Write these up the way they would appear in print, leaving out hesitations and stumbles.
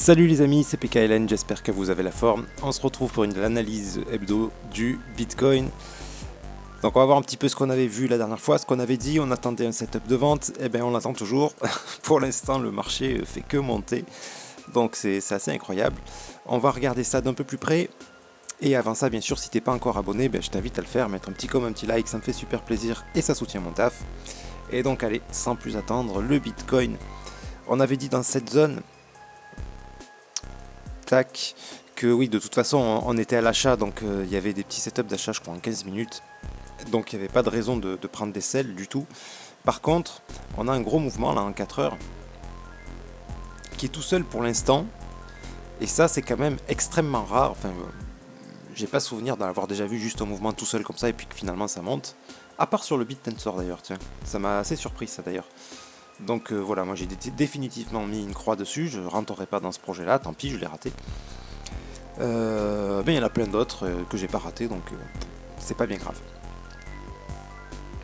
Salut les amis, c'est PKLN, j'espère que vous avez la forme. On se retrouve pour une analyse hebdo du Bitcoin. Donc on va voir un petit peu ce qu'on avait vu la dernière fois, ce qu'on avait dit, on attendait un setup de vente, et bien on l'attend toujours. Pour l'instant le marché fait que monter, donc c'est assez incroyable. On va regarder ça d'un peu plus près. Et avant ça, bien sûr, si t'es pas encore abonné, ben, je t'invite à le faire, mettre un petit comme un petit like, ça me fait super plaisir et ça soutient mon taf. Et donc allez, sans plus attendre, le Bitcoin. On avait dit dans cette zone, tac, que oui, de toute façon, on était à l'achat, donc il y avait des petits setups d'achat, je crois, en 15 minutes. Donc il n'y avait pas de raison de prendre des sells du tout. Par contre, on a un gros mouvement là en 4 heures, qui est tout seul pour l'instant. Et ça, c'est quand même extrêmement rare. Enfin, j'ai pas souvenir d'en avoir déjà vu juste un mouvement tout seul comme ça et puis que finalement ça monte. À part sur le BitTensor d'ailleurs, tiens. Ça m'a assez surpris ça d'ailleurs. Donc voilà, moi j'ai définitivement mis une croix dessus. Je rentrerai pas dans ce projet là, tant pis, je l'ai raté. Mais il y en a plein d'autres que j'ai pas raté, donc c'est pas bien grave.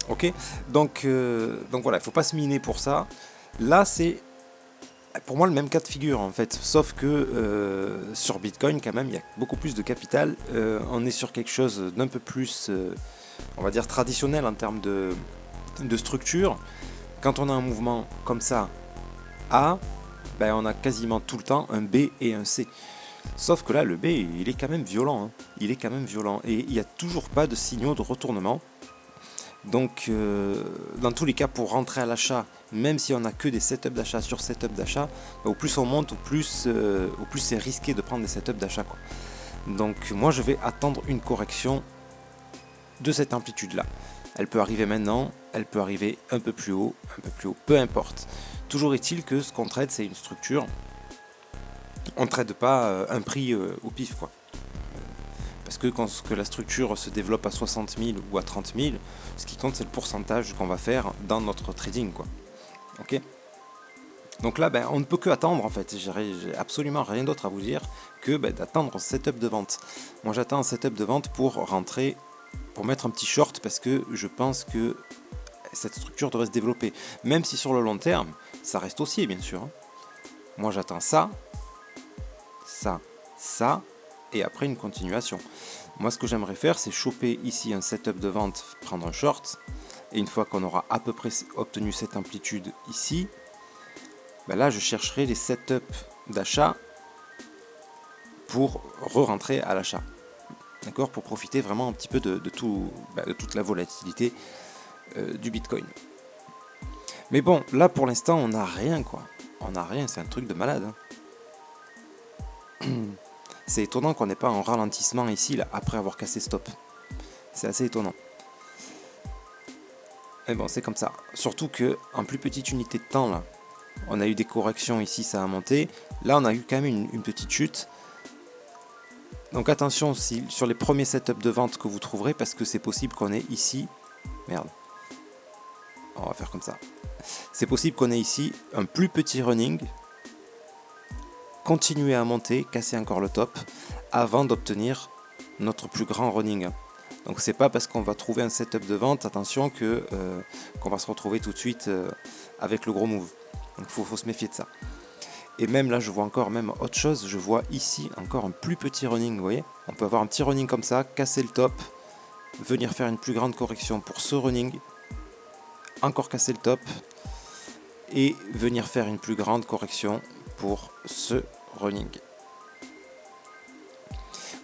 Ok, donc voilà, il faut pas se miner pour ça. Là, c'est pour moi le même cas de figure en fait, sauf que sur Bitcoin quand même, il y a beaucoup plus de capital. On est sur quelque chose d'un peu plus, on va dire, traditionnel en termes de structure. Quand on a un mouvement comme ça, A, ben on a quasiment tout le temps un B et un C. Sauf que là, le B, il est quand même violent. Hein. Il est quand même violent. Et il n'y a toujours pas de signaux de retournement. Donc, dans tous les cas, pour rentrer à l'achat, même si on n'a que des setups d'achat sur setup d'achat, au plus on monte, au plus c'est risqué de prendre des setups d'achat. Donc, moi, je vais attendre une correction de cette amplitude-là. Elle peut arriver maintenant, elle peut arriver un peu plus haut, peu importe. Toujours est-il que ce qu'on trade, c'est une structure. On ne trade pas un prix au pif, quoi. Parce que quand la structure se développe à 60 000 ou à 30 000, ce qui compte, c'est le pourcentage qu'on va faire dans notre trading, quoi. Ok ? Donc là, ben, on ne peut que attendre, en fait. J'ai absolument rien d'autre à vous dire que d'attendre un setup de vente. Moi, j'attends un setup de vente pour rentrer, pour mettre un petit short, parce que je pense que cette structure devrait se développer. Même si sur le long terme, ça reste haussier, bien sûr. Hein. Moi, j'attends ça, et après une continuation. Moi, ce que j'aimerais faire, c'est choper ici un setup de vente, prendre un short, et une fois qu'on aura à peu près obtenu cette amplitude ici, là, je chercherai les setups d'achat pour re-rentrer à l'achat. D'accord ? Pour profiter vraiment un petit peu de toute la volatilité du Bitcoin. Mais bon, là, pour l'instant, on n'a rien, quoi. On n'a rien, c'est un truc de malade. Hein. C'est étonnant qu'on n'ait pas un ralentissement ici, là, après avoir cassé stop. C'est assez étonnant. Mais bon, c'est comme ça. Surtout qu'en plus petite unité de temps, là, on a eu des corrections ici, ça a monté. Là, on a eu quand même une petite chute. Donc attention sur les premiers setups de vente que vous trouverez, parce que c'est possible qu'on ait ici... Merde. On va faire comme ça. C'est possible qu'on ait ici un plus petit running, continuer à monter, casser encore le top, avant d'obtenir notre plus grand running. Donc c'est pas parce qu'on va trouver un setup de vente, attention, qu'on va se retrouver tout de suite avec le gros move. Donc faut se méfier de ça. Et même là, je vois encore même autre chose, je vois ici encore un plus petit running, vous voyez ? On peut avoir un petit running comme ça, casser le top, venir faire une plus grande correction pour ce running, encore casser le top, et venir faire une plus grande correction pour ce running.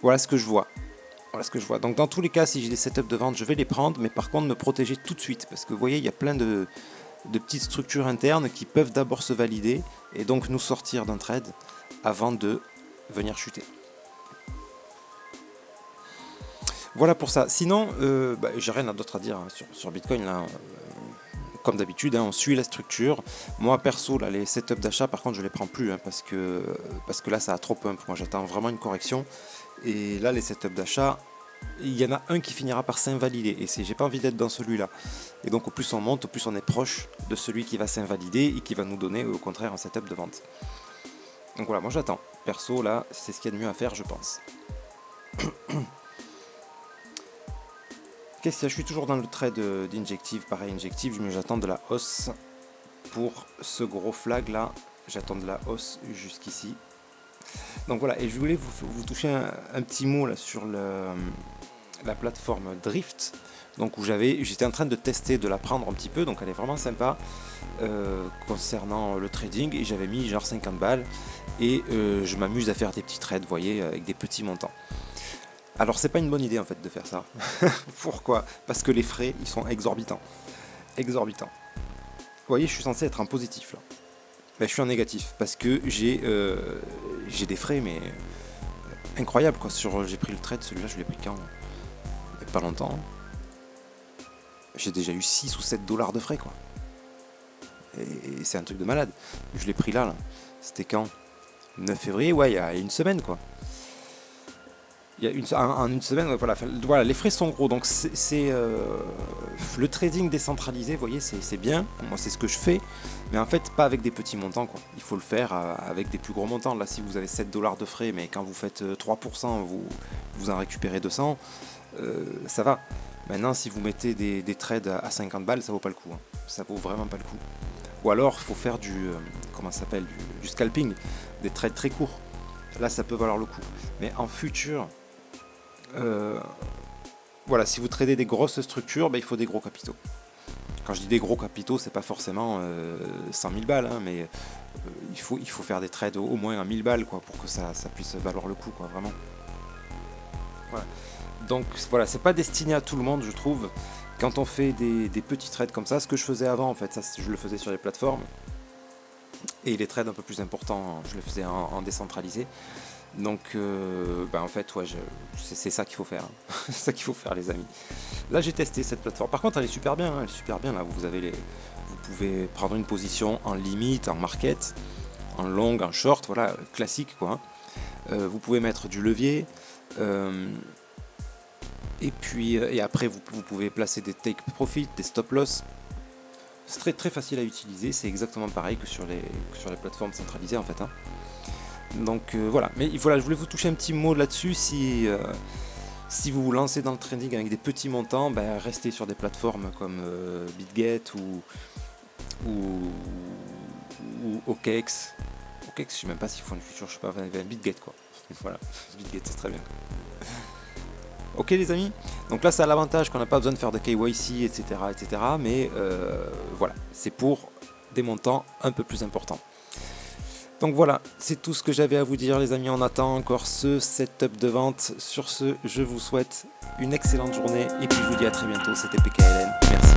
Voilà ce que je vois. Donc dans tous les cas, si j'ai des setups de vente, je vais les prendre, mais par contre me protéger tout de suite, parce que vous voyez, il y a plein de petites structures internes qui peuvent d'abord se valider, et donc nous sortir d'un trade avant de venir chuter. Voilà pour ça. Sinon, j'ai rien d'autre à dire hein, sur Bitcoin là. Comme d'habitude, hein, on suit la structure. Moi, perso, là, les setups d'achat, par contre, je les prends plus, hein, parce que là, ça a trop pump. Moi, j'attends vraiment une correction. Et là, les setups d'achat, il y en a un qui finira par s'invalider. Et j'ai pas envie d'être dans celui-là. Et donc, au plus on monte, au plus on est proche de celui qui va s'invalider et qui va nous donner, au contraire, un setup de vente. Donc voilà, moi, j'attends. Perso, là, c'est ce qu'il y a de mieux à faire, je pense. Qu'est-ce que je suis toujours dans le trade d'injective, pareil injective, mais j'attends de la hausse pour ce gros flag là, j'attends de la hausse jusqu'ici. Donc voilà, et je voulais vous toucher un petit mot là sur la plateforme Drift, donc où j'étais en train de tester, de l'apprendre un petit peu, donc elle est vraiment sympa concernant le trading, et j'avais mis genre 50 balles, et je m'amuse à faire des petits trades, vous voyez, avec des petits montants. Alors c'est pas une bonne idée en fait de faire ça. Pourquoi? Parce que les frais, ils sont exorbitants. Exorbitants. Vous voyez, je suis censé être en positif là. Ben, je suis en négatif parce que j'ai des frais, mais incroyables quoi. J'ai pris le trade, celui-là je l'ai pris quand? Il n'y a pas longtemps. J'ai déjà eu 6 ou 7 dollars de frais quoi. Et c'est un truc de malade. Je l'ai pris là. C'était quand? 9 février, ouais, il y a une semaine quoi. Il y a en une semaine, ouais, voilà, les frais sont gros, donc c'est le trading décentralisé, vous voyez, c'est bien, moi c'est ce que je fais, mais en fait pas avec des petits montants, quoi. Il faut le faire avec des plus gros montants. Là, si vous avez 7 dollars de frais, mais quand vous faites 3%, vous en récupérez 200, ça va. Maintenant, si vous mettez des trades à 50 balles, ça vaut pas le coup, hein. Ça vaut vraiment pas le coup. Ou alors, il faut faire comment ça s'appelle, du scalping, des trades très courts. Là, ça peut valoir le coup. Mais en futur, voilà, si vous tradez des grosses structures, ben, il faut des gros capitaux. Quand je dis des gros capitaux, c'est pas forcément 100 000 balles, hein, mais il faut faire des trades au moins à 1000 balles quoi, pour que ça puisse valoir le coup, quoi, vraiment. Voilà. Donc voilà, c'est pas destiné à tout le monde, je trouve. Quand on fait des petits trades comme ça, ce que je faisais avant, en fait, ça je le faisais sur les plateformes. Et les trades un peu plus importants, je le faisais en décentralisé. Donc, en fait, ouais, c'est ça qu'il faut faire. Hein. C'est ça qu'il faut faire, les amis. Là, j'ai testé cette plateforme. Par contre, elle est super bien. Hein, elle est super bien. Là, vous pouvez prendre une position en limite, en market, en long, en short, voilà, classique, quoi. Vous pouvez mettre du levier. Et après, vous pouvez placer des take profit, des stop loss. C'est très très facile à utiliser. C'est exactement pareil que sur les plateformes centralisées, en fait. Hein. Donc voilà, mais voilà, je voulais vous toucher un petit mot là-dessus. Si vous vous lancez dans le trading avec des petits montants, ben, restez sur des plateformes comme BitGet ou OKEx. OKEx, je sais même pas s'ils font du futur, je sais pas, BitGet quoi. Voilà, BitGet c'est très bien. Ok les amis, donc là ça a l'avantage qu'on n'a pas besoin de faire de KYC, etc. Mais voilà, c'est pour des montants un peu plus importants. Donc voilà, c'est tout ce que j'avais à vous dire les amis, on attend encore ce setup de vente. Sur ce, je vous souhaite une excellente journée et puis je vous dis à très bientôt, c'était PKLN, merci.